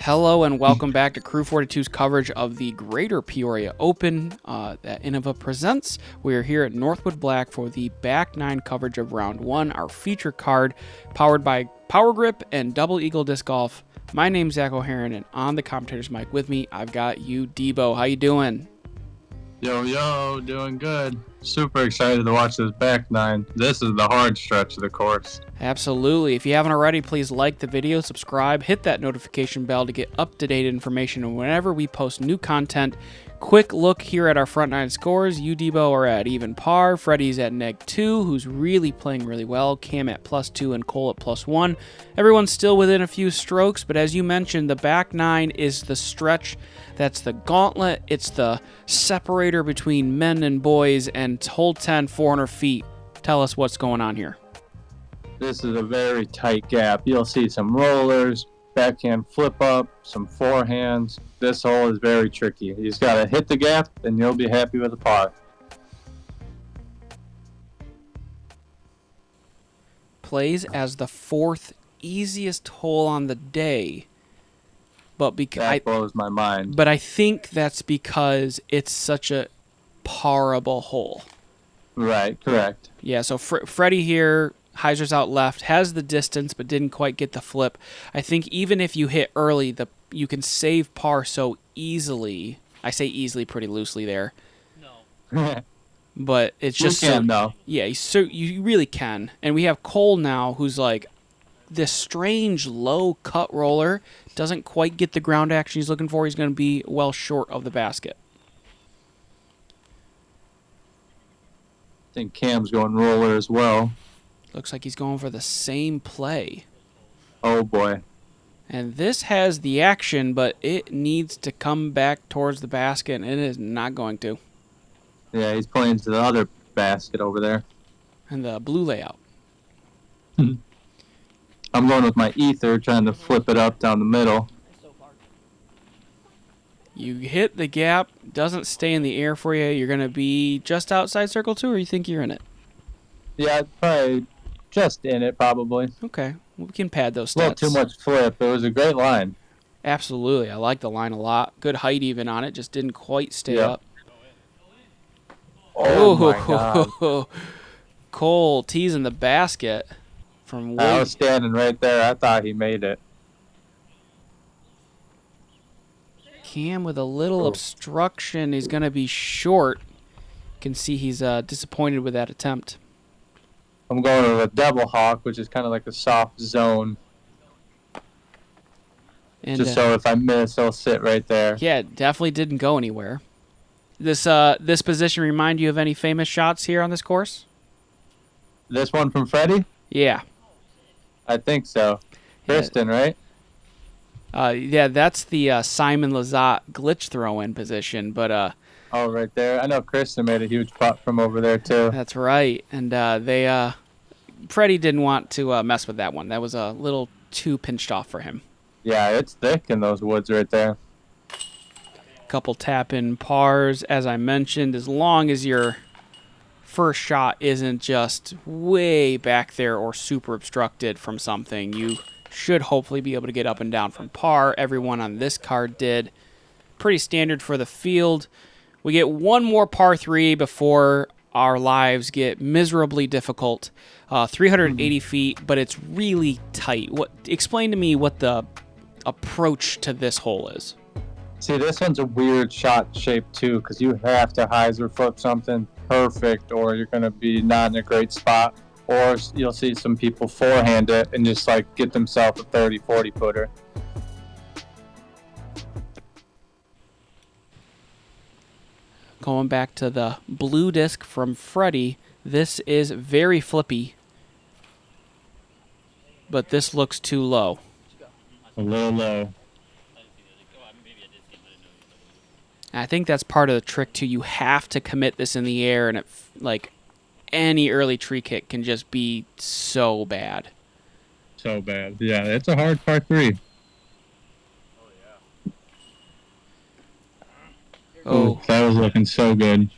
Hello and welcome back to Crew 42's coverage of the Greater Peoria Open that Innova presents. We are here at Northwood Black for the back nine coverage of round one, our feature card, powered by Power Grip and Double Eagle Disc Golf. My name's Zach O'Haron, and on the commentator's mic with me, I've got you, Debo. How you doing? Yo, doing good. Super excited to watch this back nine. This is the hard stretch of the course. Absolutely. If you haven't already, please like the video, subscribe, hit that notification bell to get up-to-date information whenever we post new content. Quick look here at our front nine scores. You, Debo, are at even par. Fredy's at -2, who's really playing really well. Cam at +2 and Cole at +1. Everyone's still within a few strokes, but as you mentioned, the back nine is the stretch. That's the gauntlet. It's the separator between men and boys, and hole 10, 400 feet. Tell us what's going on here. This is a very tight gap. You'll see some rollers, backhand flip up, some forehands. This hole is very tricky. You just got to hit the gap, and you'll be happy with the par. Plays as the fourth easiest hole on the day. But that blows my mind. But I think that's because it's such a parable hole. Right, correct. Yeah, so Fredy here, Hauser's out left, has the distance but didn't quite get the flip. I think even if you hit early, you can save par so easily. I say easily pretty loosely there. No. But it's just you can, though. Yeah, you really can. And we have Cole now, who's like this strange low cut roller, doesn't quite get the ground action he's looking for. He's going to be well short of the basket. I think Cam's going roller as well. Looks like he's going for the same play. Oh boy. And this has the action, but it needs to come back towards the basket, and it is not going to. Yeah, he's playing to the other basket over there. And the blue layout. I'm going with my ether, trying to flip it up down the middle. You hit the gap, doesn't stay in the air for you. You're going to be just outside circle 2, or you think you're in it? Yeah, probably just in it, probably. Okay, we can pad those stats. A little too much flip. It was a great line. Absolutely. I like the line a lot. Good height even on it, just didn't quite stay up. Oh, my God. Cole teasing the basket from way. I was standing right there. I thought he made it. Cam with a little obstruction. He's going to be short. You can see he's disappointed with that attempt. I'm going with a double hawk, which is kind of like a soft zone. And, just so if I miss, I'll sit right there. Yeah, it definitely didn't go anywhere. This position remind you of any famous shots here on this course? This one from Fredy? Yeah. I think so. Kristen, right? Yeah, that's the Simon Lizotte glitch throw-in position, but oh, right there. I know Kristen made a huge putt from over there too. That's right, and Fredy didn't want to mess with that one. That was a little too pinched off for him. Yeah, it's thick in those woods right there. Couple tap-in pars, as I mentioned, as long as your first shot isn't just way back there or super obstructed from something, you should hopefully be able to get up and down from par. Everyone on this card did. Pretty standard for the field. We get one more par 3 before our lives get miserably difficult. 380 feet, but it's really tight. Explain to me what the approach to this hole is. See, this one's a weird shot shape too, because you have to hyzer flip something perfect, or you're going to be not in a great spot. Or you'll see some people forehand it and just like get themselves a 30, 40 footer. Going back to the blue disc from Fredy, this is very flippy, but this looks too low. A little low. I think that's part of the trick too. You have to commit this in the air, and any early tree kick can just be so bad. So bad. Yeah, it's a hard par 3. Oh, that was looking so good.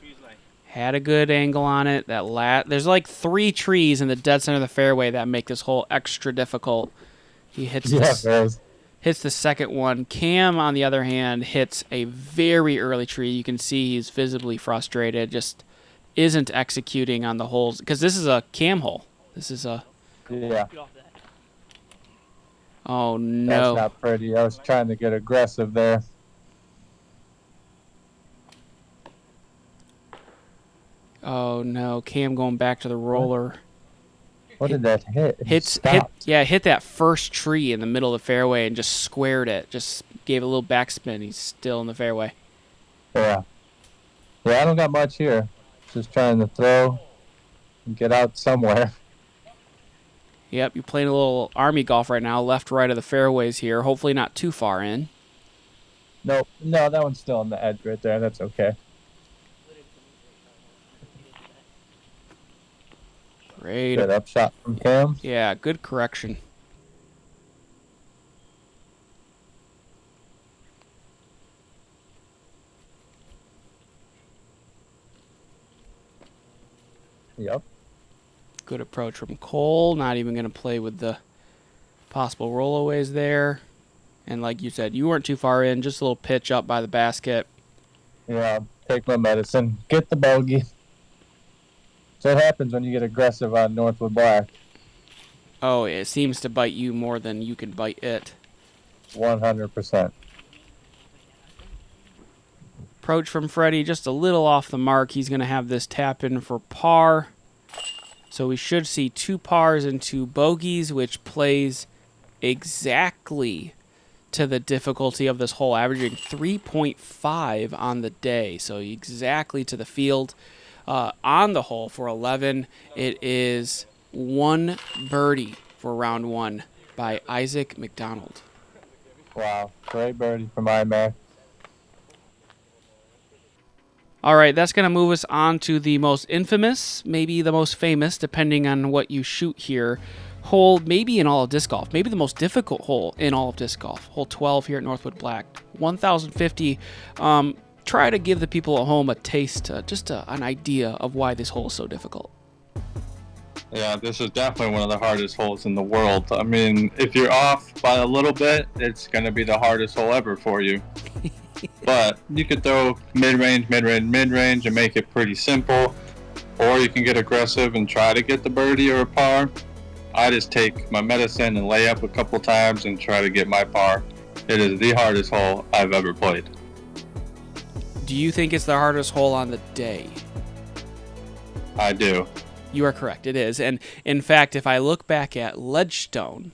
Had a good angle on it. There's like 3 trees in the dead center of the fairway that make this hole extra difficult. He hits hits the second one. Cam, on the other hand, hits a very early tree. You can see he's visibly frustrated, just isn't executing on the holes. Because this is a cam hole. This is a... Yeah. Oh, That's no. not pretty. I was trying to get aggressive there. Oh, no. Cam going back to the roller. What did that hit? Hit that first tree in the middle of the fairway and just squared it. Just gave it a little backspin. He's still in the fairway. Yeah. Yeah, I don't got much here. Just trying to throw and get out somewhere. Yep, you're playing a little army golf right now, left, right of the fairways here. Hopefully not too far in. Nope. No, that one's still on the edge right there. That's okay. Great. Good upshot from Cam. Yeah, good correction. Yep. Good approach from Cole. Not even going to play with the possible rollaways there. And like you said, you weren't too far in. Just a little pitch up by the basket. Yeah, take my medicine. Get the bogey. So it happens when you get aggressive on Northwood Black. Oh, it seems to bite you more than you can bite it. 100%. Approach from Fredy, just a little off the mark. He's going to have this tap in for par. So we should see 2 pars and 2 bogeys, which plays exactly to the difficulty of this hole, averaging 3.5 on the day. So exactly to the field. On the hole for 11, it is 1 birdie for round 1 by Isaac McDonald. Wow, great birdie from IMAC. All right, that's going to move us on to the most infamous, maybe the most famous, depending on what you shoot here, hole maybe in all of disc golf, maybe the most difficult hole in all of disc golf, hole 12 here at Northwood Black, 1,050. Try to give the people at home a taste, an idea of why this hole is so difficult. Yeah, this is definitely one of the hardest holes in the world. I mean, if you're off by a little bit, it's going to be the hardest hole ever for you. But you could throw mid-range, mid-range, mid-range and make it pretty simple. Or you can get aggressive and try to get the birdie or a par. I just take my medicine and lay up a couple times and try to get my par. It is the hardest hole I've ever played. Do you think it's the hardest hole on the day? I do. You are correct. It is. And in fact, if I look back at Ledgestone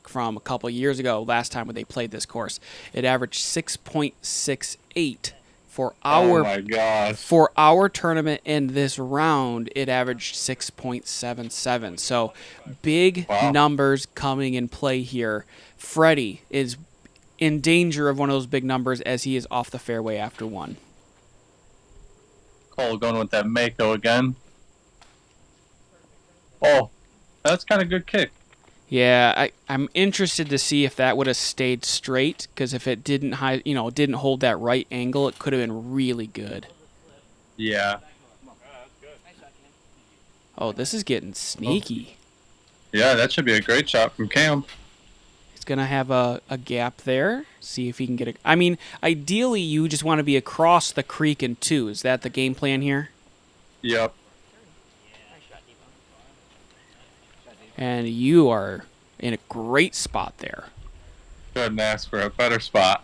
from a couple years ago, last time when they played this course, it averaged 6.68 for our Oh my gosh. for our tournament. In this round, it averaged 6.77. So big numbers coming in play here. Fredy is in danger of one of those big numbers as he is off the fairway after 1. Cole going with that Mako again. Oh, that's kind of good kick. Yeah, I'm interested to see if that would have stayed straight, because if it didn't didn't hold that right angle, it could have been really good. Yeah. Oh, this is getting sneaky. Yeah, that should be a great shot from Cam. He's going to have a gap there. See if he can get it. I mean, ideally, you just want to be across the creek in 2. Is that the game plan here? Yep. And you are in a great spot there. Couldn't ask for a better spot.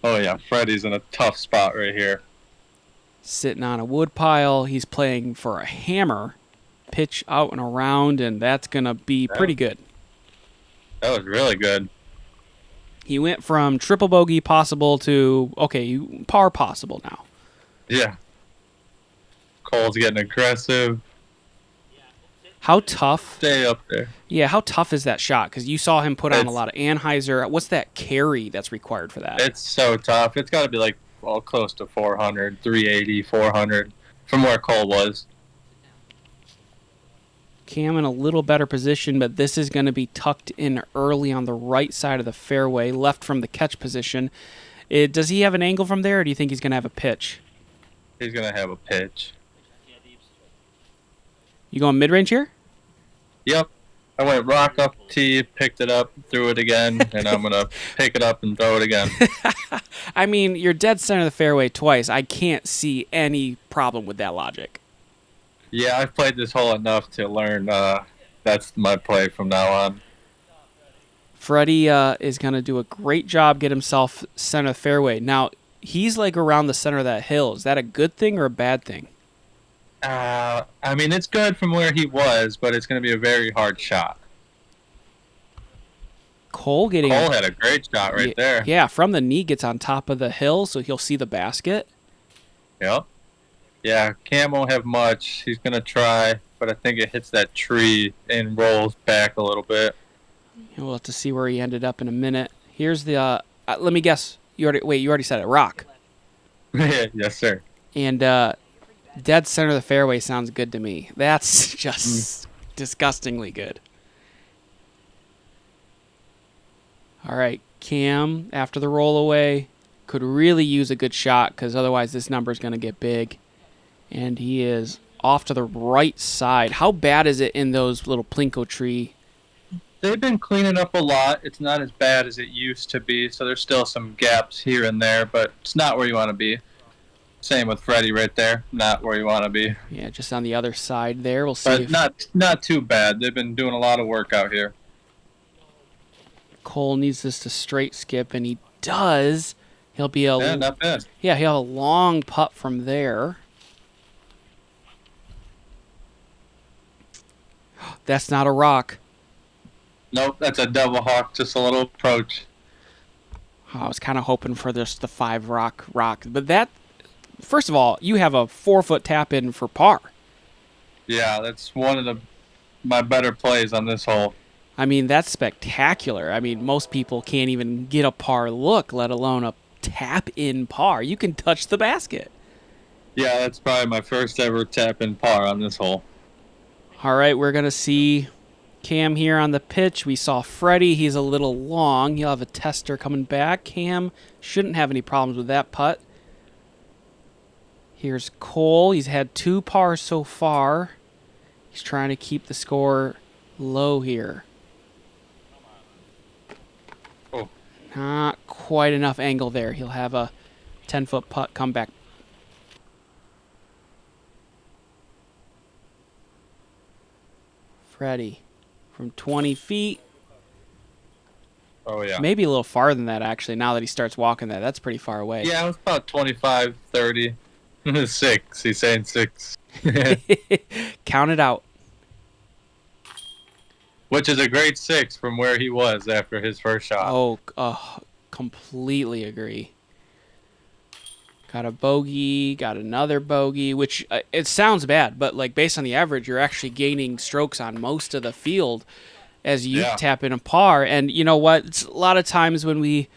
Oh yeah, Fredy's in a tough spot right here. Sitting on a wood pile. He's playing for a hammer. Pitch out and around, and that's going to be pretty good. That was really good. He went from triple bogey possible to, par possible now. Yeah. Cole's getting aggressive. How tough? Stay up there. Yeah, how tough is that shot? Because you saw him put on a lot of Anheuser. What's that carry that's required for that? It's so tough. It's got to be like close to 400, 380, 400 from where Cole was. Cam in a little better position, but this is going to be tucked in early on the right side of the fairway, left from the catch position. Does he have an angle from there, or do you think he's going to have a pitch? He's going to have a pitch. You going mid-range here? Yep. I went rock up tee, picked it up, threw it again, and I'm gonna pick it up and throw it again. I mean, you're dead center of the fairway twice. I can't see any problem with that logic. Yeah, I've played this hole enough to learn that's my play from now on. Fredy is going to do a great job, get himself center of the fairway. Now, he's like around the center of that hill. Is that a good thing or a bad thing? I mean, it's good from where he was, but it's going to be a very hard shot. Cole had a great shot right there. Yeah, from the knee, gets on top of the hill, so he'll see the basket. Yep. Yeah, Cam won't have much. He's going to try, but I think it hits that tree and rolls back a little bit. We'll have to see where he ended up in a minute. Here's the, let me guess. You already said it, rock. Yes, sir. And dead center of the fairway sounds good to me. That's just disgustingly good. All right, Cam, after the roll away, could really use a good shot because otherwise this number is going to get big. And he is off to the right side. How bad is it in those little plinko tree? They've been cleaning up a lot. It's not as bad as it used to be, so there's still some gaps here and there, but it's not where you want to be. Same with Fredy right there. Not where you want to be. Yeah, just on the other side there. We'll see. But not too bad. They've been doing a lot of work out here. Cole needs this to straight skip, and he does. He'll be not bad. Yeah, he'll have a long putt from there. That's not a rock. Nope, that's a double hawk, just a little approach. I was kind of hoping for the 5 rock. But that, first of all, you have a 4-foot tap in for par. Yeah, that's one of my better plays on this hole. I mean, that's spectacular. I mean, most people can't even get a par look, let alone a tap in par. You can touch the basket. Yeah, that's probably my first ever tap in par on this hole. All right, we're going to see Cam here on the pitch. We saw Fredy. He's a little long. He'll have a tester coming back. Cam shouldn't have any problems with that putt. Here's Cole. He's had 2 pars so far. He's trying to keep the score low here. Oh. Not quite enough angle there. He'll have a 10-foot putt come back. Fredy from 20 feet. Oh, yeah. Maybe a little farther than that, actually, now that he starts walking that. That's pretty far away. Yeah, it was about 25, 30. 6. He's saying 6. Count it out. Which is a great 6 from where he was after his first shot. Oh, completely agree. Got a bogey, got another bogey, which it sounds bad, but like based on the average, you're actually gaining strokes on most of the field as you tap in a par. And you know what? It's a lot of times when we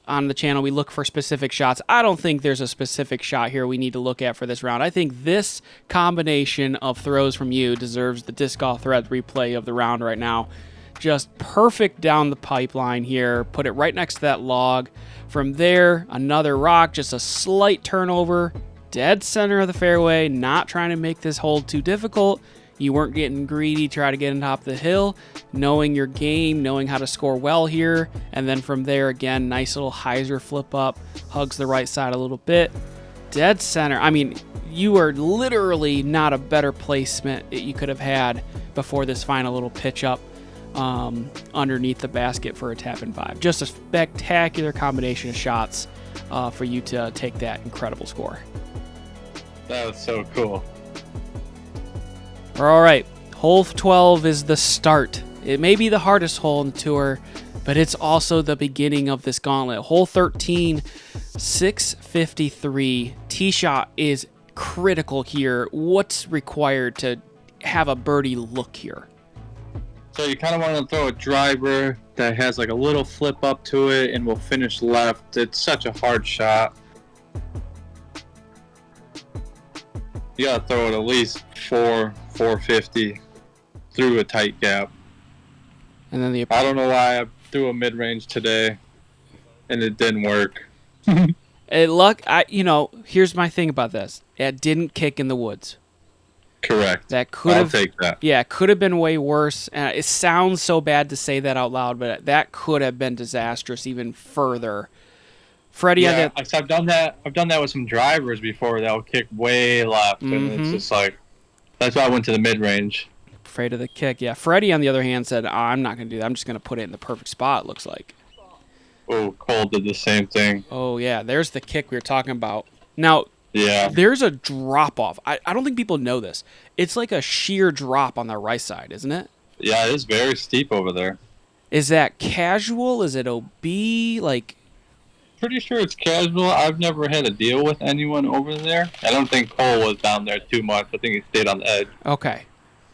on the channel we look for specific shots. I don't think there's a specific shot here we need to look at for this round. I think this combination of throws from you deserves the Disc Golf Thread replay of the round right now. Just perfect down the pipeline here. Put it right next to that log. From there, another rock, just a slight turnover. Dead center of the fairway, not trying to make this hole too difficult. You weren't getting greedy, try to get on top of the hill. Knowing your game, knowing how to score well here. And then from there, again, nice little Hauser flip up. Hugs the right side a little bit. Dead center. I mean, you are literally not a better placement that you could have had before this final little pitch up. Underneath the basket for a tap in 5. Just a spectacular combination of shots for you to take that incredible score. That was so cool. All right, hole 12 is the start. It may be the hardest hole in the tour, but it's also the beginning of this gauntlet. Hole 13, 653. Tee shot is critical here. What's required to have a birdie look here? So you kind of want to throw a driver that has like a little flip up to it and will finish left. It's such a hard shot. You got to throw it at least 450 through a tight gap. And then I don't know why I threw a mid-range today and it didn't work. Here's my thing about this. It didn't kick in the woods. Correct. That could I'll have, take that. yeah, could have been way worse. It sounds so bad to say that out loud, but that could have been disastrous even further. Fredy, Yeah, I've done that. I've done that with some drivers before. That'll kick way left, and it's just like that's why I went to the mid range. afraid of the kick. Yeah, Fredy on the other hand said, I'm not going to do that. I'm just going to put it in the perfect spot. It looks like. Oh, Cole did the same thing. Oh yeah, there's the kick we were talking about. Now, Yeah, there's a drop off. I don't think people know this. It's like a sheer drop on the right side, isn't it? yeah, it is very steep over there. Is that casual? Is it OB? Like, Pretty sure it's casual. I've never had a deal with anyone over there. I don't think Cole was down there too much. I think he stayed on the edge. okay.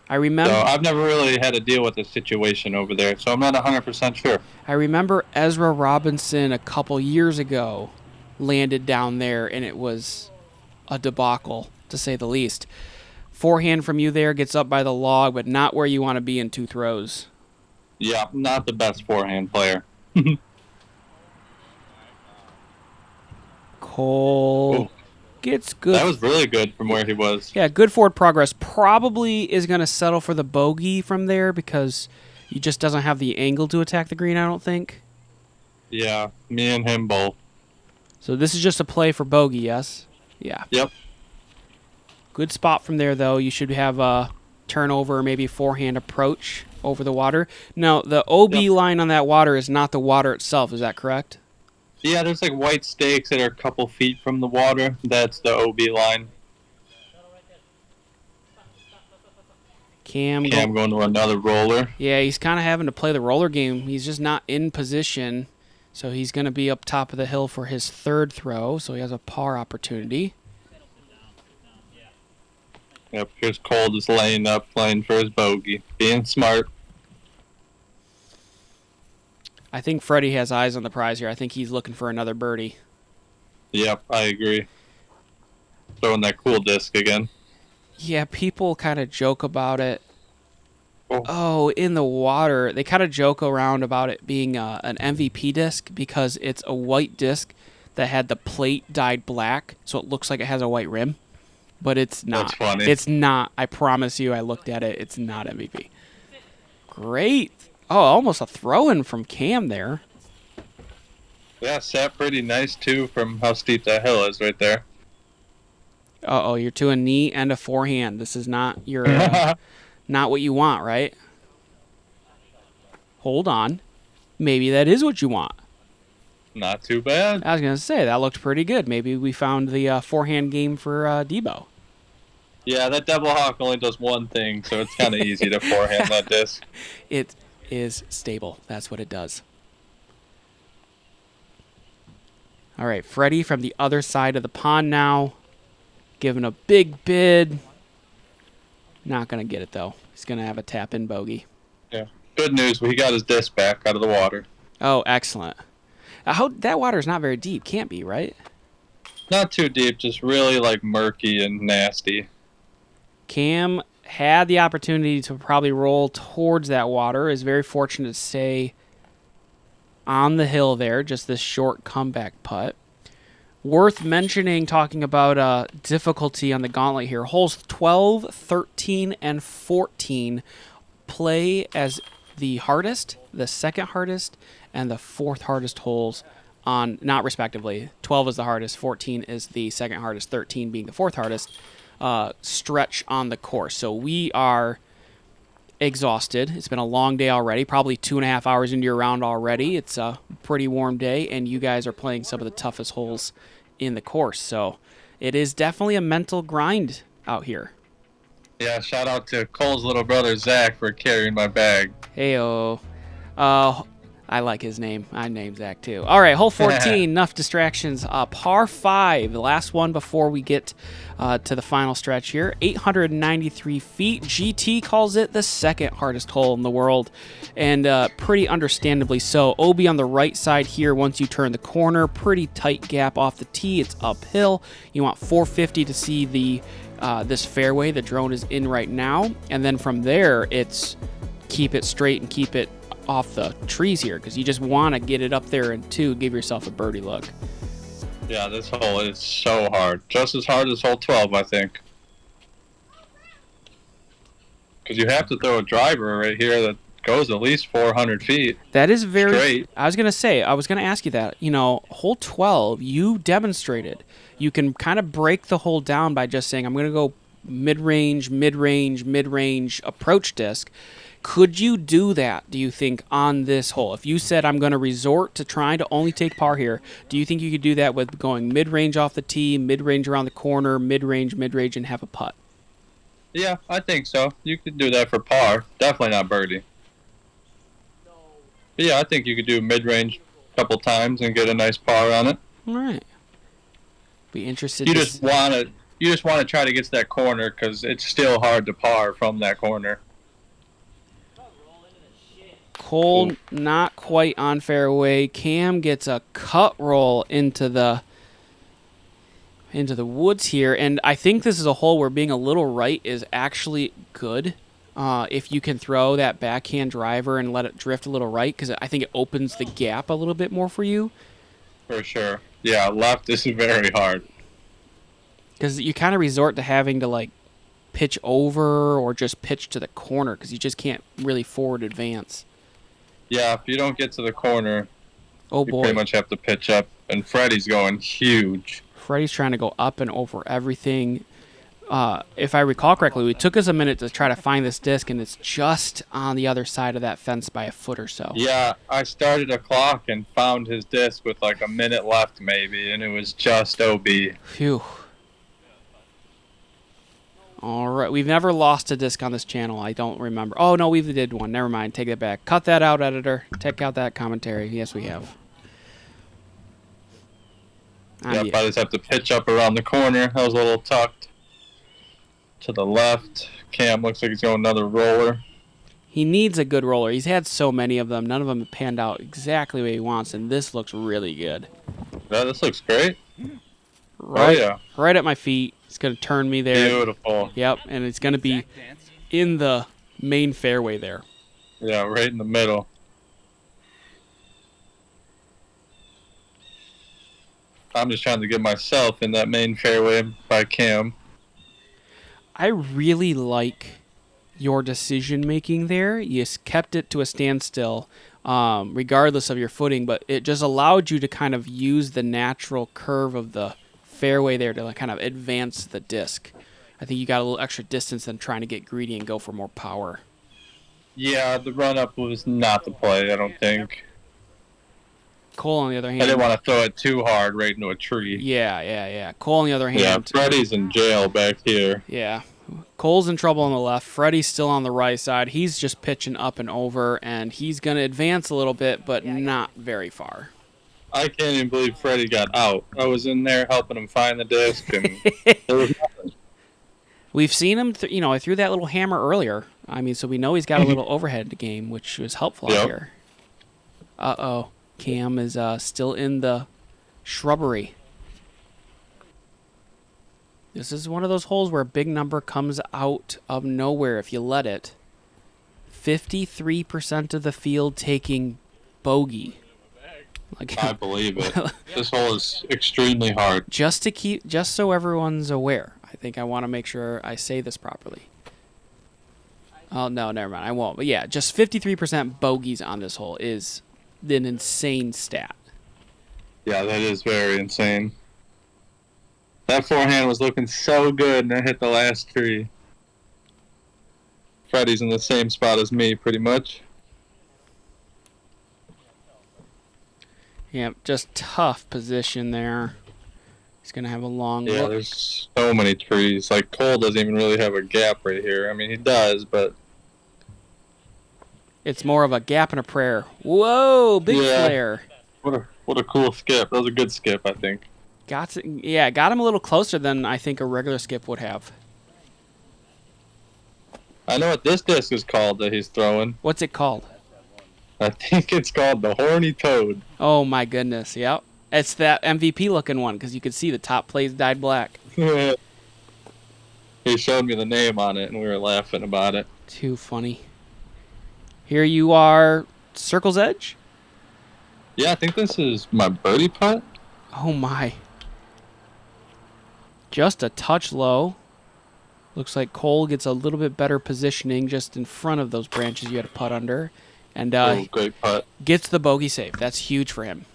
I remember. So I've never really had to deal with a situation over there, so I'm not 100% sure. I remember Ezra Robinson a couple years ago landed down there, and it was a debacle, to say the least. Forehand from you there gets up by the log, but not where you want to be in two throws. Yeah, not the best forehand player. Cole gets good. That was really good from where he was. Yeah, good forward progress. Probably is going to settle for the bogey from there because he just doesn't have the angle to attack the green, I don't think. Yeah, me and him both. So this is just a play for bogey, yes? Yeah. Yep. Good spot from there, though. You should have a turnover, maybe forehand approach over the water. Now, the OB line on that water is not the water itself. Is that correct? Yeah, there's like white stakes that are a couple feet from the water. That's the OB line. Cam going to another roller. Yeah, he's kind of having to play the roller game. He's just not in position. So he's going to be up top of the hill for his third throw. So he has a par opportunity. Yep, here's Cole just laying up, playing for his bogey. Being smart. I think Fredy has eyes on the prize here. I think he's looking for another birdie. Yep, I agree. Throwing that cool disc again. Yeah, people kind of joke about it. Oh, in the water. They kind of joke around about it being an MVP disc because it's a white disc that had the plate dyed black, so it looks like it has a white rim. But it's not. That's funny. It's not. I promise you, I looked at it. It's not MVP. Great. Oh, almost a throw-in from Cam there. Yeah, sat pretty nice, too, from how steep that hill is right there. Uh-oh, you're to a knee and a forehand. This is not your not what you want, right? Hold on. Maybe that is what you want. Not too bad. I was going to say, that looked pretty good. Maybe we found the forehand game for Debo. Yeah, that double hawk only does one thing, so it's kind of easy to forehand that disc. It is stable. That's what it does. All right, Fredy from the other side of the pond now. Giving a big bid. Not going to get it, though. He's going to have a tap-in bogey. Yeah. Good news, he got his disc back out of the water. Oh, excellent. That water is not very deep. Can't be, right? Not too deep, just really, like, murky and nasty. Cam had the opportunity to probably roll towards that water. Is very fortunate to stay on the hill there. Just this short comeback putt. Worth mentioning, talking about difficulty on the gauntlet here. Holes 12, 13, and 14 play as the hardest, the second hardest, and the fourth hardest holes on, not respectively. 12 is the hardest, 14 is the second hardest, 13 being the fourth hardest, stretch on the course. So we are exhausted. It's been a long day already, probably 2.5 hours into your round already. It's a pretty warm day, and you guys are playing some of the toughest holes in the course. So it is definitely a mental grind out here. Yeah, shout out to Cole's little brother, Zach, for carrying my bag. Heyo. I like his name. I named Zach too. All right, hole 14, enough distractions. Par 5, the last one before we get to the final stretch here. 893 feet. GT calls it the second hardest hole in the world, and pretty understandably so. OB on the right side here once you turn the corner. Pretty tight gap off the tee. It's uphill. You want 450 to see the this fairway the drone is in right now, and then from there it's keep it straight and keep it off the trees here because you just want to get it up there and give yourself a birdie look. Yeah, this hole is so hard. Just as hard as hole 12, I think. Because you have to throw a driver right here that goes at least 400 feet. That is very straight. I was going to ask you that. You know, hole 12, you demonstrated. You can kind of break the hole down by just saying, I'm going to go mid-range, mid-range, mid-range approach disc. Could you do that, do you think, on this hole? If you said, I'm going to resort to trying to only take par here, do you think you could do that with going mid-range off the tee, mid-range around the corner, mid-range, and have a putt? Yeah, I think so. You could do that for par. Definitely not birdie. But yeah, I think you could do mid-range a couple times and get a nice par on it. All right. Be interested. You just want to try to get to that corner because it's still hard to par from that corner. Cole not quite on fairway. Cam gets a cut roll into the woods here, and I think this is a hole where being a little right is actually good. If you can throw that backhand driver and let it drift a little right, because I think it opens the gap a little bit more for you. For sure. Yeah, left is very hard. Because you kind of resort to having to, like, pitch over or just pitch to the corner because you just can't really forward advance. Yeah, if you don't get to the corner, you pretty much have to pitch up. And Fredy's going huge. Fredy's trying to go up and over everything. If I recall correctly, it took us a minute to try to find this disc, and it's just on the other side of that fence by a foot or so. Yeah, I started a clock and found his disc with like a minute left maybe, and it was just OB. Phew. All right, we've never lost a disc on this channel. I don't remember. Oh, no, we did one. Never mind. Take it back. Cut that out, editor. Take out that commentary. Yes, we have. Yep, I just have to pitch up around the corner. I was a little tucked to the left. Cam looks like he's going another roller. He needs a good roller. He's had so many of them. None of them have panned out exactly what he wants, and this looks really good. Yeah, this looks great. Right, oh, yeah. Right at my feet. It's going to turn me there. Beautiful. Yep, and it's going to be in the main fairway there. Yeah, right in the middle. I'm just trying to get myself in that main fairway by Cam. I really like your decision-making there. You kept it to a standstill regardless of your footing, but it just allowed you to kind of use the natural curve of the fairway there to kind of advance the disc. I think you got a little extra distance than trying to get greedy and go for more power. Yeah, the run-up was not the play, I don't think. Cole, on the other hand... I didn't want to throw it too hard right into a tree. Yeah. Cole, on the other hand... Yeah, Fredy's in jail back here. Yeah. Cole's in trouble on the left. Fredy's still on the right side. He's just pitching up and over, and he's going to advance a little bit, but not very far. I can't even believe Fredy got out. I was in there helping him find the disc, and there was nothing. We've seen him, I threw that little hammer earlier. I mean, so we know he's got a little overhead game, which was helpful out here. Uh-oh. Cam is still in the shrubbery. This is one of those holes where a big number comes out of nowhere if you let it. 53% of the field taking bogey. I believe it. This hole is extremely hard. Just so everyone's aware. I think I want to make sure I say this properly. Oh, no, never mind. I won't. But yeah, just 53% bogeys on this hole is an insane stat. Yeah, that is very insane. That forehand was looking so good, and it hit the last tree. Fredy's in the same spot as me, pretty much. Yeah, just tough position there. He's going to have a long look. There's so many trees. Like, Cole doesn't even really have a gap right here. I mean, he does, but... It's more of a gap and a prayer. Whoa, big flare. What a cool skip. That was a good skip, I think. Got him a little closer than I think a regular skip would have. I know what this disc is called that he's throwing. What's it called? I think it's called the Horny Toad. Oh, my goodness. Yep. It's that MVP-looking one because you could see the top plates dyed black. He showed me the name on it, and we were laughing about it. Too funny. Here you are, Circle's Edge? Yeah, I think this is my birdie putt. Oh, my. Just a touch low. Looks like Cole gets a little bit better positioning just in front of those branches you had to putt under. And Great putt. gets the bogey save. That's huge for him.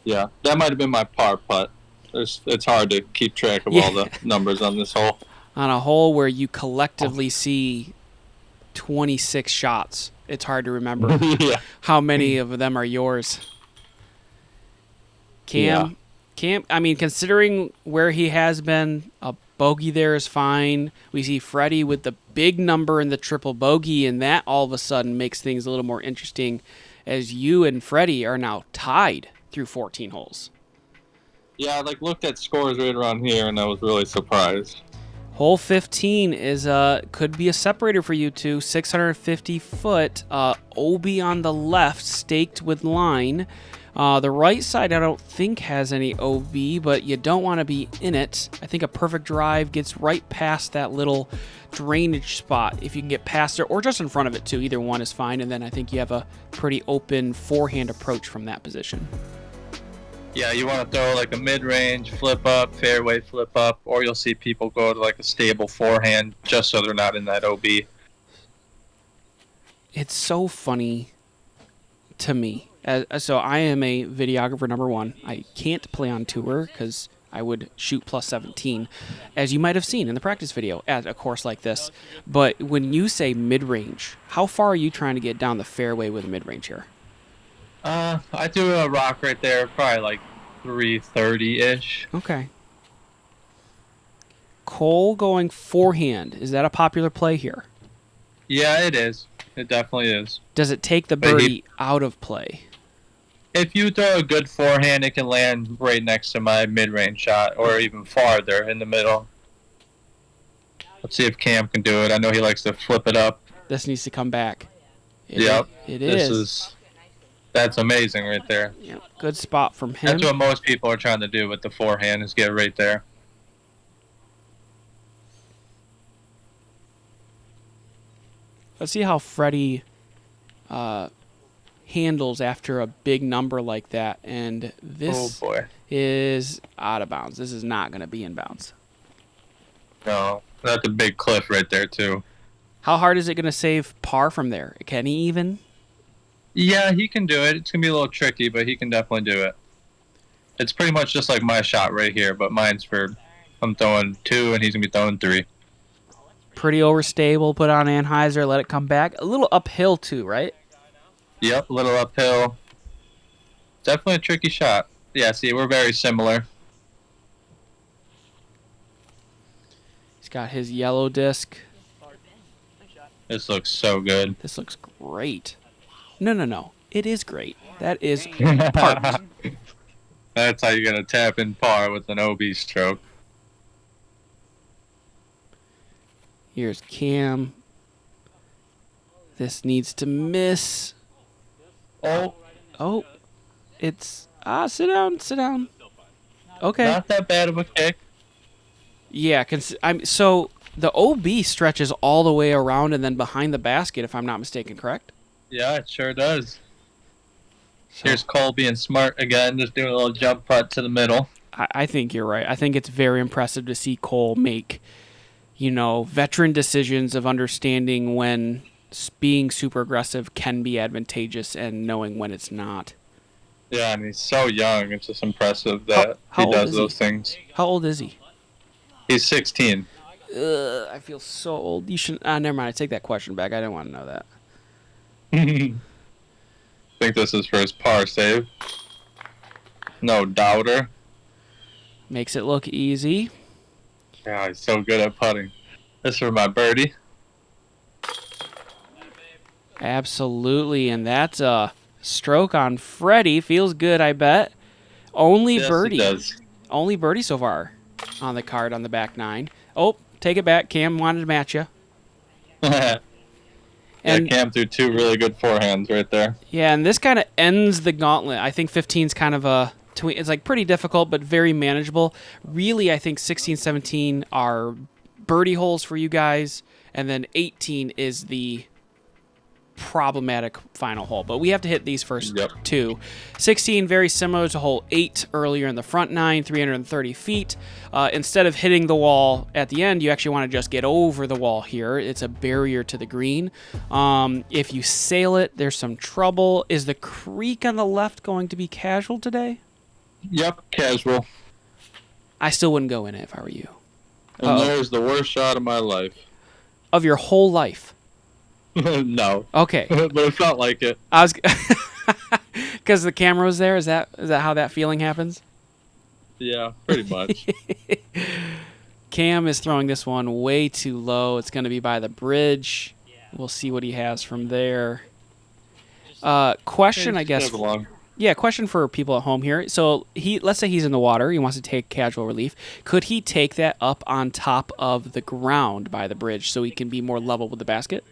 Yeah, that might have been my par putt. It's hard to keep track of all the numbers on this hole. On a hole where you collectively see 26 shots, it's hard to remember how many of them are yours. Cam, I mean, considering where he has been, a bogey there is fine. We see Fredy with the big number in the triple bogey, and that all of a sudden makes things a little more interesting as you and Fredy are now tied through 14 holes. Yeah, I looked at scores right around here, and I was really surprised. Hole 15 is could be a separator for you two. 650 foot, OB on the left, staked with line. The right side I don't think has any OB, but you don't want to be in it. I think a perfect drive gets right past that little drainage spot if you can get past it, or just in front of it too. Either one is fine, and then I think you have a pretty open forehand approach from that position. Yeah, you want to throw a mid-range flip up, fairway flip up, or you'll see people go to a stable forehand just so they're not in that OB. It's so funny to me. So I am a videographer number one. I can't play on tour because I would shoot plus 17, as you might have seen in the practice video at a course like this. But when you say mid-range, how far are you trying to get down the fairway with a mid-range here? I do a rock right there, probably 330-ish. Okay. Cole going forehand. Is that a popular play here? Yeah, it is. It definitely is. Does it take the birdie out of play? If you throw a good forehand, it can land right next to my mid-range shot, or even farther in the middle. Let's see if Cam can do it. I know he likes to flip it up. This needs to come back. Yep. It is. That's amazing right there. Yep. Good spot from him. That's what most people are trying to do with the forehand, is get right there. Let's see how Fredy handles after a big number like that. And this is out of bounds. This is not going to be in bounds. No, that's a big cliff right there, too. How hard is it going to save par from there? Can he even? Yeah, he can do it. It's going to be a little tricky, but he can definitely do it. It's pretty much just like my shot right here, but mine's I'm throwing 2 and he's going to be throwing 3. Pretty overstable, put on Hauser, let it come back. A little uphill too, right? Yep, a little uphill. Definitely a tricky shot. Yeah, see, we're very similar. He's got his yellow disc. This looks so good. This looks great. No. It is great. That is part. That's how you're going to tap in par with an OB stroke. Here's Cam. This needs to miss. Oh. It's... sit down. Okay. Not that bad of a kick. Yeah, so the OB stretches all the way around and then behind the basket, if I'm not mistaken, correct? Yeah, it sure does. Here's Cole being smart again, just doing a little jump putt to the middle. I think you're right. I think it's very impressive to see Cole make, veteran decisions of understanding when being super aggressive can be advantageous and knowing when it's not. Yeah, and he's so young. It's just impressive that he does those things. How old is he? He's 16. I feel so old. You shouldn't... never mind. I take that question back. I didn't want to know that. I think this is for his par save. No doubter. Makes it look easy. Yeah, he's so good at putting. This is for my birdie. Absolutely, and that's a stroke on Fredy. Feels good, I bet. Only birdie. It does. Only birdie so far on the card on the back 9. Oh, take it back. Cam wanted to match you. And Cam threw 2 really good forehands right there. Yeah, and this kind of ends the gauntlet. I think 15's kind of it's pretty difficult, but very manageable. Really, I think 16, 17 are birdie holes for you guys, and then 18 is the problematic final hole. But we have to hit these first two. 16, very similar to hole 8 earlier in the front 9, 330 feet. Instead of hitting the wall at the end, you actually want to just get over the wall here. It's a barrier to the green. If you sail it, there's some trouble. Is the creek on the left going to be casual today? Yep, casual. I still wouldn't go in it if I were you. And there's the worst shot of my life. Of your whole life? No. Okay. But it felt like it. I was because the camera was there. Is that how that feeling happens? Yeah, pretty much. Cam is throwing this one way too low. It's going to be by the bridge. We'll see what he has from there. Question, I guess. Yeah, question for people at home here. So let's say he's in the water. He wants to take casual relief. Could he take that up on top of the ground by the bridge so he can be more level with the basket?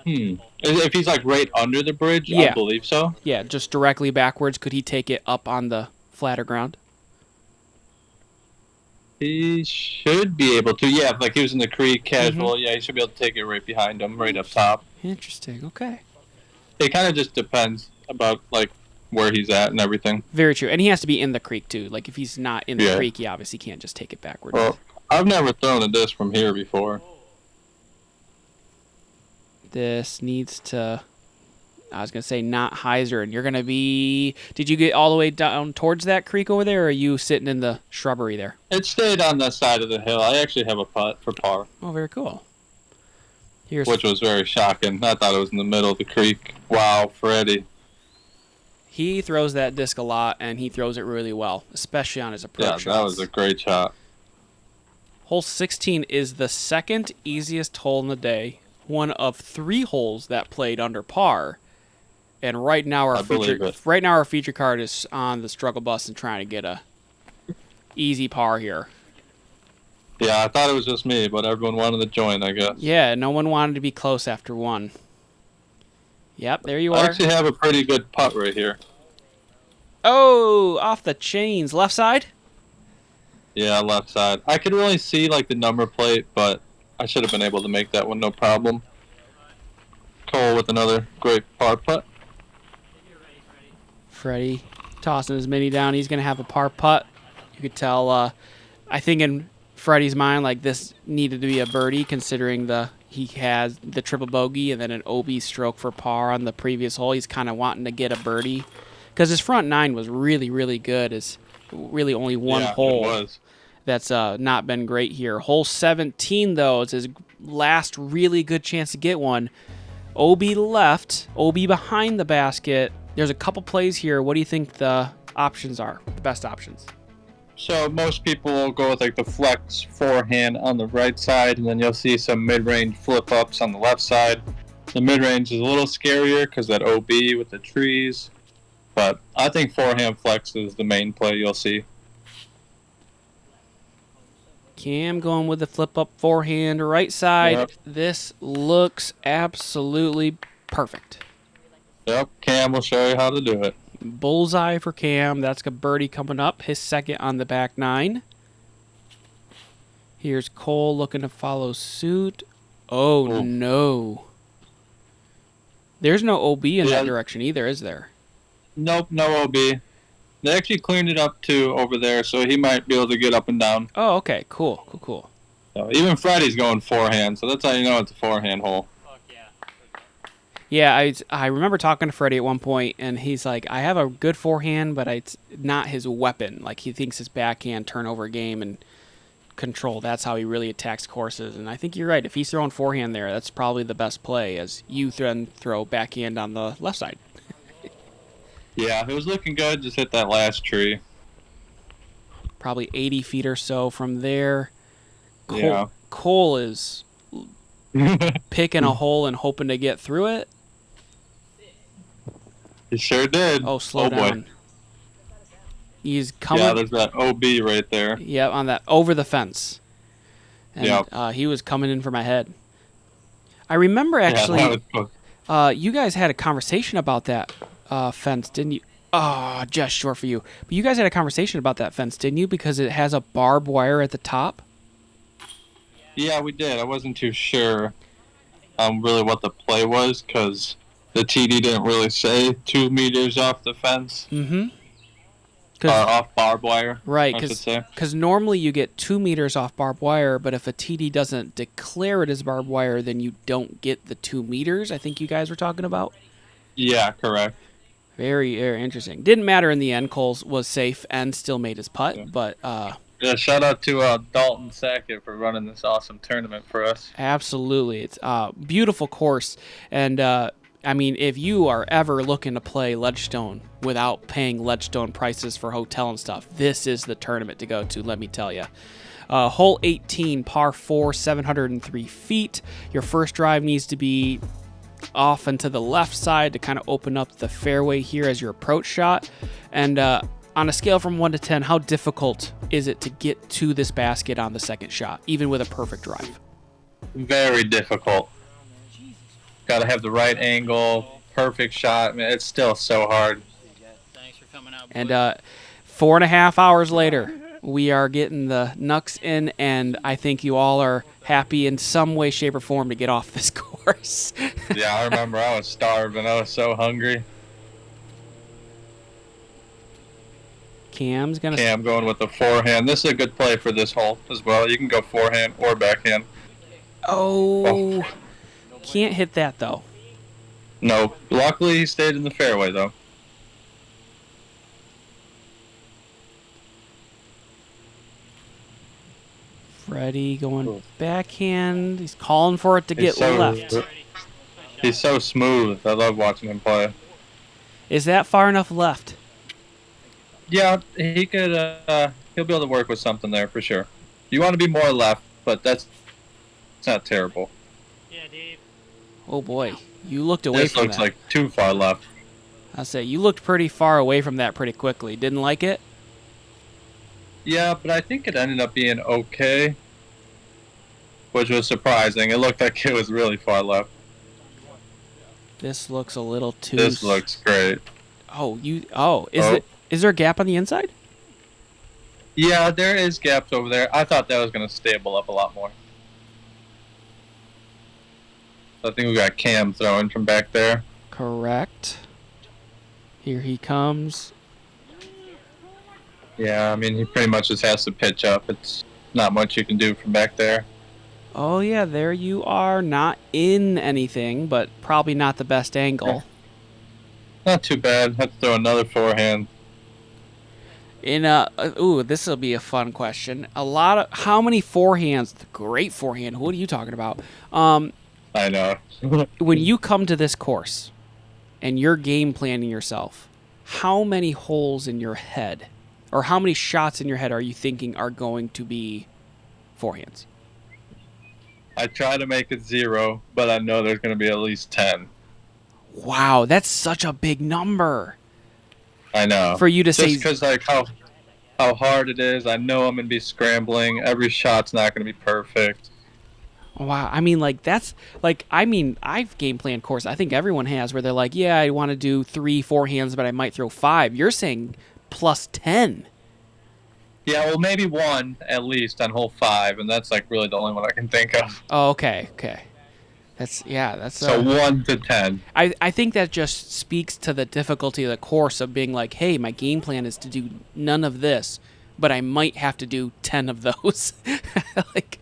If he's like right under the bridge, yeah. I believe so. Yeah, just directly backwards. Could he take it up on the flatter ground? He should be able to. Yeah, if like he was in the creek, casual. Yeah, he should be able to take it right behind him, right up top. Interesting. Okay. It kind of just depends about like where he's at and everything. Very true. And he has to be in the creek too. Like if he's not in the creek, he obviously can't just take it backwards. Well, I've never thrown a disc from here before. This needs to, I was going to say not Hauser, and you're going to be, did you get all the way down towards that creek over there, or are you sitting in the shrubbery there? It stayed on the side of the hill. I actually have a putt for par. Oh, very cool. Which was very shocking. I thought it was in the middle of the creek. Wow, Fredy. He throws that disc a lot, and he throws it really well, especially on his approach shots. Yeah, that was a great shot. Hole 16 is the second easiest hole in the day. One of 3 holes that played under par, and right now our feature card is on the struggle bus and trying to get a easy par here. Yeah, I thought it was just me, but everyone wanted to join, I guess. Yeah, no one wanted to be close after 1. Yep, there you are. I actually have a pretty good putt right here. Oh, off the chains, left side. Yeah, left side. I could really see like the number plate, but I should have been able to make that one no problem. Cole with another great par putt. Fredy tossing his mini down. He's going to have a par putt. You could tell, I think in Fredy's mind, like this needed to be a birdie considering he has the triple bogey and then an OB stroke for par on the previous hole. He's kind of wanting to get a birdie because his front 9 was really, really good. It's really only one hole. It was. That's not been great here. Hole 17, though, is his last really good chance to get one. OB left, OB behind the basket. There's a couple plays here. What do you think the options are, the best options? So most people will go with like the flex forehand on the right side, and then you'll see some mid-range flip-ups on the left side. The mid-range is a little scarier because that OB with the trees. But I think forehand flex is the main play you'll see. Cam going with the flip-up forehand right side. Yep. This looks absolutely perfect. Yep, Cam will show you how to do it. Bullseye for Cam. That's a birdie coming up. His second on the back 9. Here's Cole looking to follow suit. Oh, no. There's no OB in that direction either, is there? Nope, no OB. They actually cleaned it up too over there, so he might be able to get up and down. Oh, okay. Cool. So even Fredy's going forehand, so that's how you know it's a forehand hole. Yeah, I remember talking to Fredy at one point, and he's like, I have a good forehand, but it's not his weapon. Like, he thinks his backhand turnover game and control, that's how he really attacks courses. And I think you're right. If he's throwing forehand there, that's probably the best play, as you then throw backhand on the left side. Yeah, it was looking good. Just hit that last tree. Probably 80 feet or so from there. Cole is picking a hole and hoping to get through it. He sure did. Oh, slow down. Boy. He's coming. Yeah, there's that OB right there. Yeah, on that over the fence. And yep. He was coming in for my head. I remember actually, you guys had a conversation about that fence, didn't you? Oh, just short for you. But you guys had a conversation about that fence, didn't you? Because it has a barbed wire at the top. Yeah, we did. I wasn't too sure. on really what the play was, because the TD didn't really say 2 meters off the fence. Mm-hmm. Off barbed wire, right, I should say. Because normally you get 2 meters off barbed wire, but if a TD doesn't declare it as barbed wire, then you don't get the 2 meters, I think you guys were talking about. Yeah, correct. Very, very interesting. Didn't matter in the end. Coles was safe and still made his putt, Yeah. but... Yeah, shout out to Dalton Sackett for running this awesome tournament for us. Absolutely. It's a beautiful course, and... I mean, if you are ever looking to play Ledgestone without paying Ledgestone prices for hotel and stuff, this is the tournament to go to, let me tell you. Hole 18, par 4, 703 feet. Your first drive needs to be off and to the left side to kind of open up the fairway here as your approach shot. And on a scale from 1 to 10, how difficult is it to get to this basket on the second shot, even with a perfect drive? Very difficult. Got to have the right angle, perfect shot. Man, it's still so hard. Thanks for coming out. And 4.5 hours later, we are getting the knucks in, and I think you all are happy in some way, shape, or form to get off this course. Yeah, I remember I was starved and I was so hungry. Cam's gonna. Cam going with the forehand. This is a good play for this hole as well. You can go forehand or backhand. Oh. Can't hit that, though. No, luckily he stayed in the fairway, though. Fredy going backhand. He's calling for it to get left. He's so smooth. I love watching him play. Is that far enough left? Yeah, he could. He'll be able to work with something there for sure. You want to be more left, but it's not terrible. Yeah, Dave. Oh boy, you looked away This from looks that. like too far left. I'll say you looked pretty far away from that pretty quickly. Didn't like it? Yeah, but I think it ended up being okay, which was surprising. It looked like it was really far left. This looks a little too. This looks great. Oh, is there a gap on the inside? Yeah, there is gaps over there. I thought that was going to stable up a lot more. I think we got Cam throwing from back there. Correct. Here he comes. Yeah, I mean, he pretty much just has to pitch up. It's not much you can do from back there. Oh yeah, there you are. Not in anything, but probably not the best angle. Not too bad. Have to throw another forehand. This will be a fun question. How many forehands? Great forehand. What are you talking about? I know. When you come to this course and you're game planning yourself, how many holes in your head or how many shots in your head are you thinking are going to be forehands? I try to make it 0, but I know there's going to be at least 10. Wow, that's such a big number. I know. For you to say... Just because, like, how hard it is. I know I'm going to be scrambling. Every shot's not going to be perfect. Wow, I mean, I've game planned course. I think everyone has where they're like, yeah, I want to do 3 forehands, but I might throw 5. You're saying plus 10. Yeah, well, maybe 1 at least on hole 5, and that's like really the only one I can think of. Oh, okay. That's So 1 to 10. I think that just speaks to the difficulty of the course of being like, hey, my game plan is to do none of this, but I might have to do 10 of those.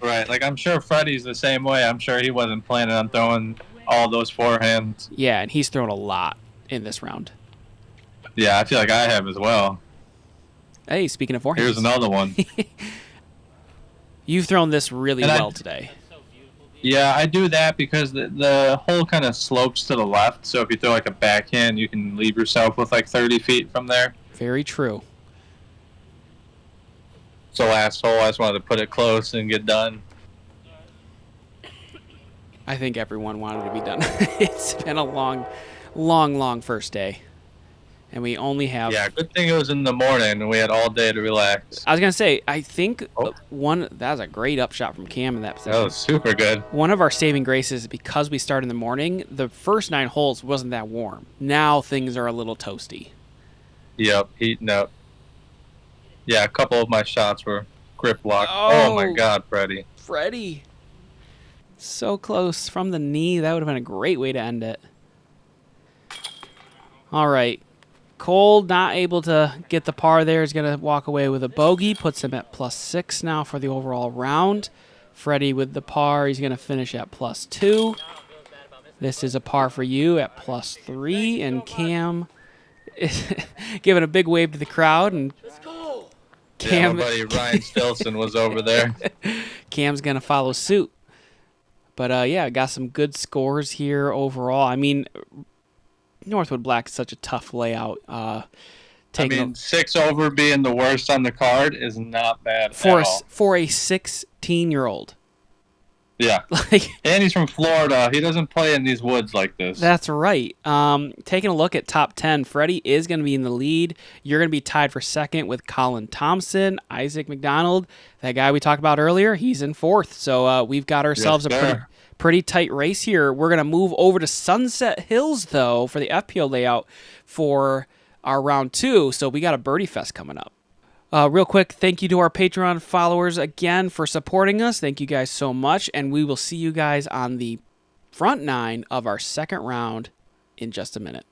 Right, like I'm sure Fredy's the same way. I'm sure he wasn't planning on throwing all those forehands. Yeah, and he's thrown a lot in this round. Yeah, I feel like I have as well. Hey, speaking of forehands. Here's another one. You've thrown this really well today. Yeah, I do that because the hole kind of slopes to the left. So if you throw like a backhand, you can leave yourself with like 30 feet from there. Very true. So last hole, I just wanted to put it close and get done. I think everyone wanted to be done. It's been a long first day. And we only have... Yeah, good thing it was in the morning and we had all day to relax. I was going to say, I think that was a great upshot from Cam in that position. That was super good. One of our saving graces, because we started in the morning, the first 9 holes wasn't that warm. Now things are a little toasty. Yep, heating up. Yeah, a couple of my shots were grip locked. Oh my God, Fredy. Fredy. So close from the knee. That would have been a great way to end it. All right. Cole, not able to get the par there, is going to walk away with a bogey. Puts him at +6 now for the overall round. Fredy with the par. He's going to finish at +2. This is a par for you at +3. And Cam is giving a big wave to the crowd. And Cam, my buddy Ryan Stilson was over there. Cam's going to follow suit. But, yeah, got some good scores here overall. I mean, Northwood Black is such a tough layout. 6 over being the worst on the card is not bad for at all. For a 16-year-old. Yeah. And he's from Florida. He doesn't play in these woods like this. That's right. Taking a look at top 10, Fredy is going to be in the lead. You're going to be tied for second with Colin Thompson. Isaac McDonald, that guy we talked about earlier, he's in fourth. So we've got ourselves a pretty tight race here. We're going to move over to Sunset Hills, though, for the FPO layout for our round 2. So we got a birdie fest coming up. Real quick, thank you to our Patreon followers again for supporting us. Thank you guys so much. And we will see you guys on the front 9 of our second round in just a minute.